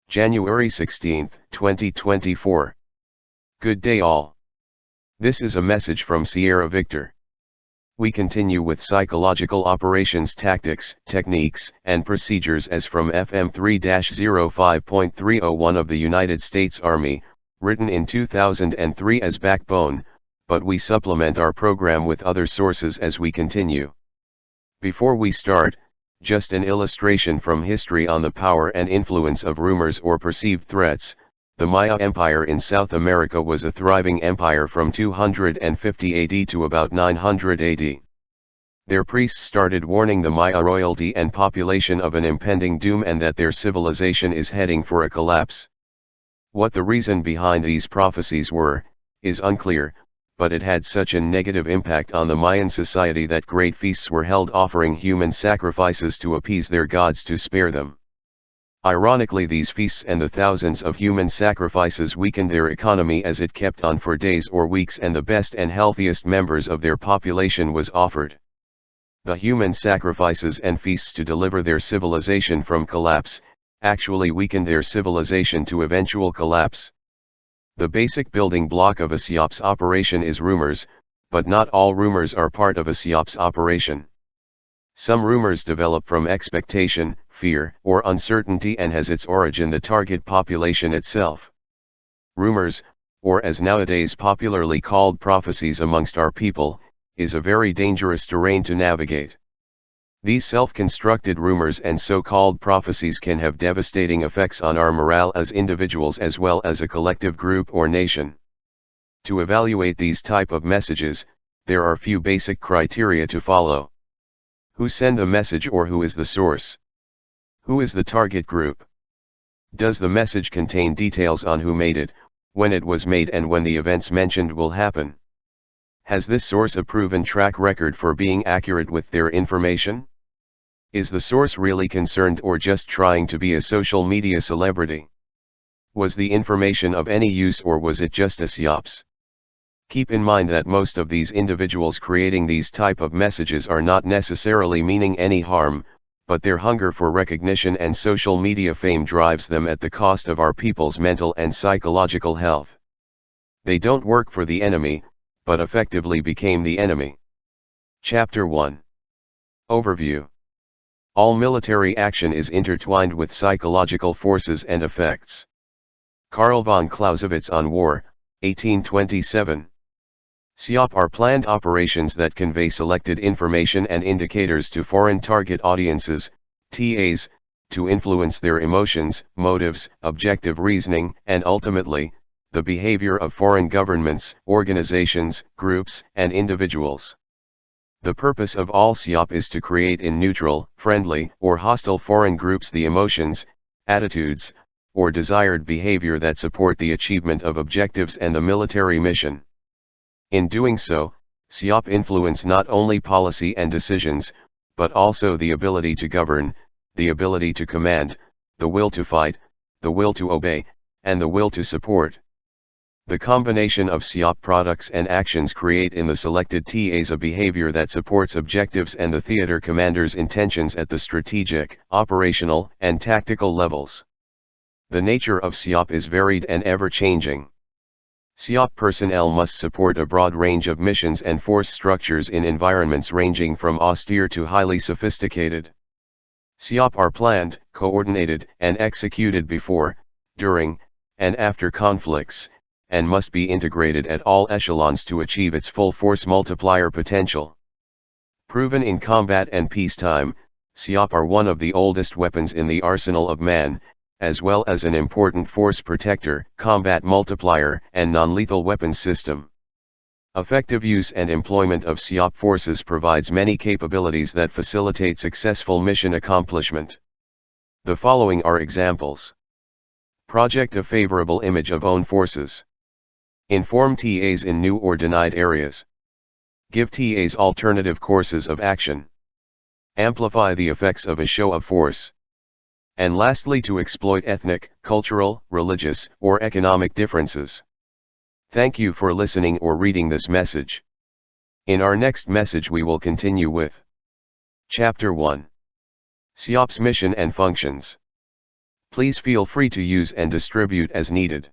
January 16, 2024. Good day all. This is a message from Sierra Victor. We continue with psychological operations tactics, techniques, and procedures as from FM 3-05.301 of the United States Army, written in 2003 as backbone, but we supplement our program with other sources as we continue. Before we start, just an illustration from history on the power and influence of rumors or perceived threats. The Maya Empire in South America was a thriving empire from 250 AD to about 900 AD. Their priests started warning the Maya royalty and population of an impending doom and that their civilization is heading for a collapse. What the reason behind these prophecies were, is unclear, but it had such a negative impact on the Mayan society that great feasts were held offering human sacrifices to appease their gods to spare them. Ironically, these feasts and the thousands of human sacrifices weakened their economy as it kept on for days or weeks, and the best and healthiest members of their population was offered. The human sacrifices and feasts to deliver their civilization from collapse, actually weakened their civilization to eventual collapse. The basic building block of a PSYOPS operation is rumors, but not all rumors are part of a PSYOPS operation. Some rumors develop from expectation, fear, or uncertainty and has its origin the target population itself. Rumors, or as nowadays popularly called prophecies amongst our people, is a very dangerous terrain to navigate. These self-constructed rumors and so-called prophecies can have devastating effects on our morale as individuals as well as a collective group or nation. To evaluate these type of messages, there are few basic criteria to follow. Who send the message or who is the source? Who is the target group? Does the message contain details on who made it, when it was made and when the events mentioned will happen? Has this source a proven track record for being accurate with their information? Is the source really concerned or just trying to be a social media celebrity? Was the information of any use or was it just a PSYOPS? Keep in mind that most of these individuals creating these type of messages are not necessarily meaning any harm, but their hunger for recognition and social media fame drives them at the cost of our people's mental and psychological health. They don't work for the enemy, but effectively became the enemy. Chapter 1. Overview. All military action is intertwined with psychological forces and effects. Karl von Clausewitz on War, 1827. PSYOP are planned operations that convey selected information and indicators to foreign target audiences, TAs, to influence their emotions, motives, objective reasoning, and ultimately, the behavior of foreign governments, organizations, groups, and individuals. The purpose of all PSYOP is to create in neutral, friendly, or hostile foreign groups the emotions, attitudes, or desired behavior that support the achievement of objectives and the military mission. In doing so, PSYOP influence not only policy and decisions, but also the ability to govern, the ability to command, the will to fight, the will to obey, and the will to support. The combination of PSYOP products and actions create in the selected TAs a behavior that supports objectives and the theater commander's intentions at the strategic, operational, and tactical levels. The nature of PSYOP is varied and ever-changing. PSYOP personnel must support a broad range of missions and force structures in environments ranging from austere to highly sophisticated. PSYOP are planned, coordinated, and executed before, during, and after conflicts, and must be integrated at all echelons to achieve its full force multiplier potential. Proven in combat and peacetime, PSYOP are one of the oldest weapons in the arsenal of man, as well as an important force protector, combat multiplier, and non-lethal weapons system. Effective use and employment of PSYOP forces provides many capabilities that facilitate successful mission accomplishment. The following are examples. Project a favorable image of own forces. Inform TAs in new or denied areas. Give TAs alternative courses of action. Amplify the effects of a show of force. And lastly, to exploit ethnic, cultural, religious, or economic differences. Thank you for listening or reading this message. In our next message we will continue with Chapter 1. PSYOPS Mission and Functions. Please feel free to use and distribute as needed.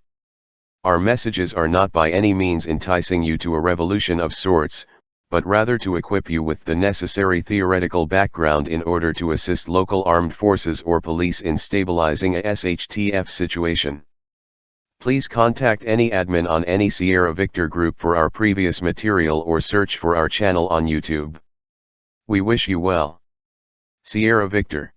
Our messages are not by any means enticing you to a revolution of sorts, but rather to equip you with the necessary theoretical background in order to assist local armed forces or police in stabilizing a SHTF situation. Please contact any admin on any Sierra Victor group for our previous material or search for our channel on YouTube. We wish you well. Sierra Victor.